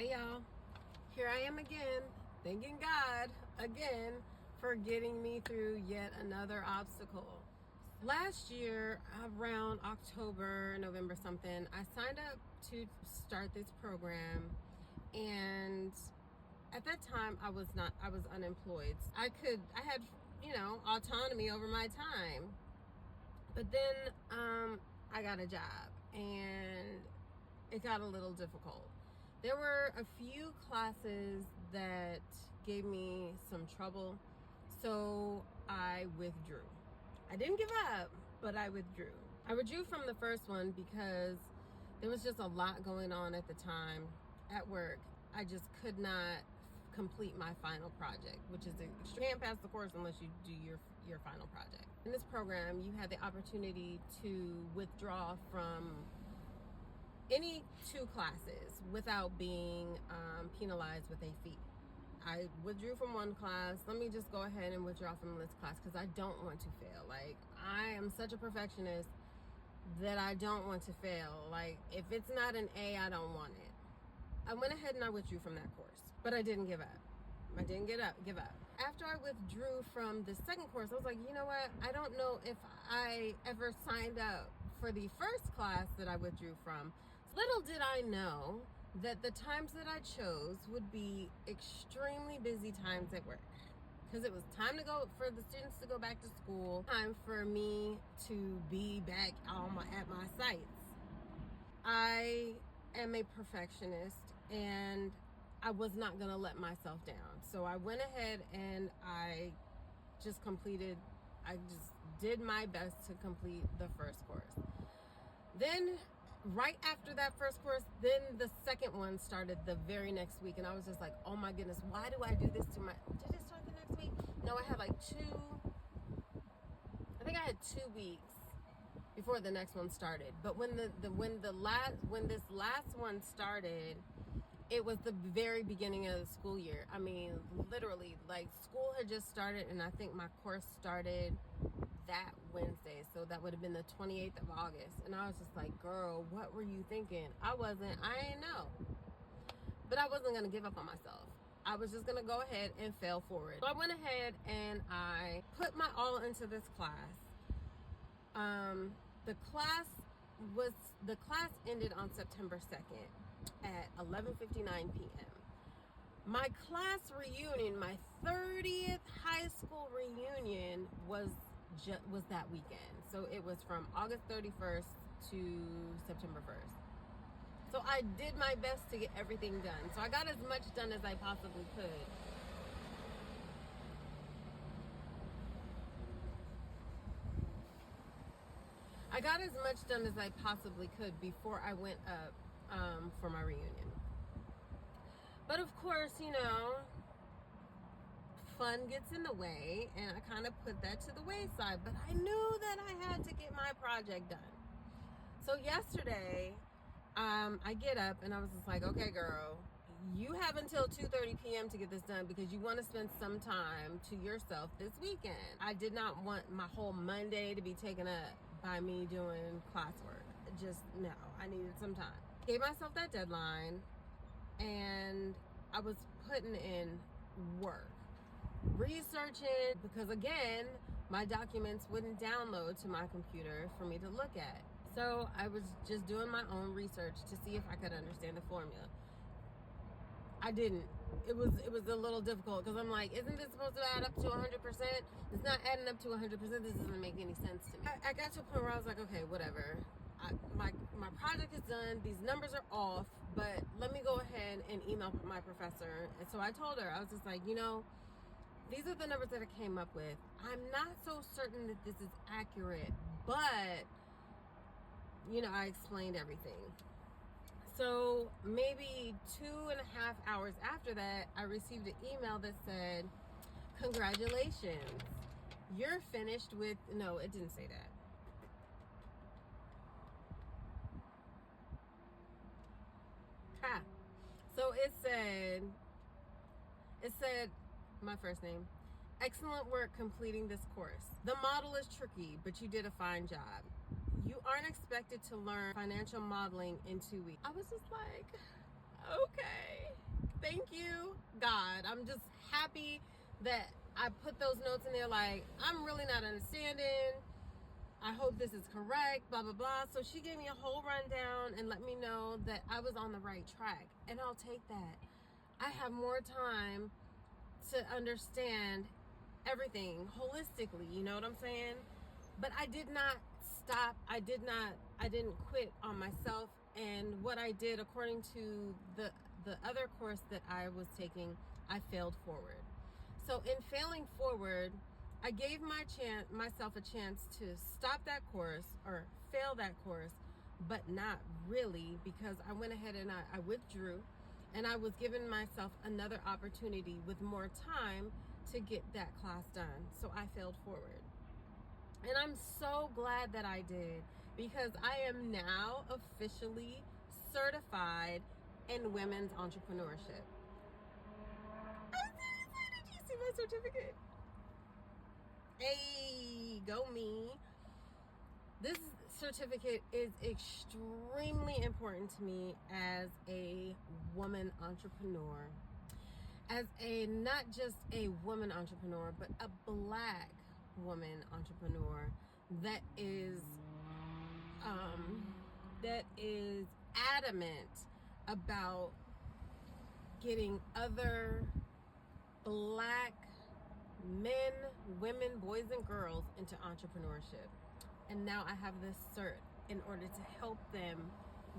Hey y'all, here I am again, thanking God again for getting me through yet another obstacle. Last year, around October, November something, I signed up to start this program, and at that time I was unemployed. I had, autonomy over my time. But then I got a job and it got a little difficult. There were a few classes that gave me some trouble, so I withdrew. I didn't give up, but I withdrew. I withdrew from the first one because there was just a lot going on at the time at work. I just could not complete my final project, which is you can't pass the course unless you do your final project. In this program, you have the opportunity to withdraw from any two classes without being penalized with a fee. I withdrew from one class. Let me just go ahead and withdraw from this class because I don't want to fail. Like, I am such a perfectionist that I don't want to fail. Like, if it's not an A, I don't want it. I went ahead and I withdrew from that course, but I didn't give up. I didn't give up. After I withdrew from the second course, I was like, you know what? I don't know if I ever signed up for the first class that I withdrew from. Little did I know that the times that I chose would be extremely busy times at work, because it was time to go for the students to go back to school, time for me to be back at my sites. I am a perfectionist and I was not going to let myself down. So I went ahead and I just did my best to complete the first course. Then right after that first course, then the second one started the very next week. And I was just like, oh my goodness, why do I do this to did it start the next week? No, I had I had 2 weeks before the next one started. But when this last one started, it was the very beginning of the school year. I mean, literally, school had just started, and I think my course started that Wednesday. So that would have been the 28th of August. And I was just like, girl, what were you thinking? I ain't know. But I wasn't going to give up on myself. I was just going to go ahead and fail forward. So I went ahead and I put my all into this class. The class ended on September 2nd at 11:59 p.m. My class reunion, my 30th high school reunion was that weekend. So it was from August 31st to September 1st. So I did my best to get everything done. So I got as much done as I possibly could. I got as much done as I possibly could before I went up for my reunion. But of course, fun gets in the way, and I kind of put that to the wayside. But I knew that I had to get my project done. So yesterday, I get up and I was just like, okay, girl, you have until 2:30 p.m. to get this done because you want to spend some time to yourself this weekend. I did not want my whole Monday to be taken up by me doing classwork. No, I needed some time. Gave myself that deadline, and I was putting in work, researching, because again, my documents wouldn't download to my computer for me to look at. So I was just doing my own research to see if I could understand the formula. I didn't. It was a little difficult because I'm like, isn't this supposed to add up to 100%? It's not adding up to 100%. This doesn't make any sense to me. I got to a point where I was like, okay, whatever. My project is done. These numbers are off, but let me go ahead and email my professor. And so I told her, I was just like, these are the numbers that I came up with. I'm not so certain that this is accurate, but I explained everything. So maybe 2.5 hours after that, I received an email that said, congratulations, you're finished with, no, it didn't say that. So it said my first name. Excellent work completing this course. The model is tricky, but you did a fine job. You aren't expected to learn financial modeling in 2 weeks. I was just like, Okay. Thank you, God. I'm just happy that I put those notes in there like, I'm really not understanding. I hope this is correct, blah, blah, blah. So she gave me a whole rundown and let me know that I was on the right track. And I'll take that. I have more time to understand everything holistically, you know what I'm saying? But I did not stop. I didn't quit on myself. And what I did, according to the other course that I was taking, I failed forward. So in failing forward, I gave myself a chance to stop that course or fail that course, but not really, because I went ahead and I withdrew, and I was giving myself another opportunity with more time to get that class done. So I failed forward. And I'm so glad that I did, because I am now officially certified in women's entrepreneurship. I'm so excited. Did you see my certificate? Hey, go me. This certificate is extremely important to me as a woman entrepreneur. As a, not just a woman entrepreneur, but a Black woman entrepreneur that is adamant about getting other Black men, women, boys, and girls into entrepreneurship. And now I have this cert in order to help them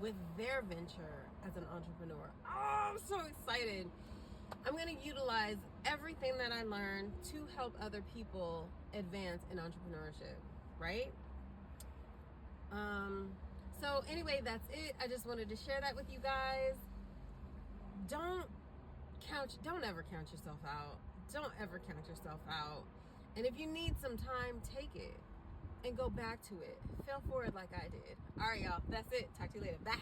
with their venture as an entrepreneur. Oh, I'm so excited. I'm going to utilize everything that I learned to help other people advance in entrepreneurship, right? So anyway, that's it. I just wanted to share that with you guys. Don't ever count yourself out. Don't ever count yourself out. And if you need some time, take it and go back to it. Fail forward like I did. All right, y'all. That's it. Talk to you later. Bye.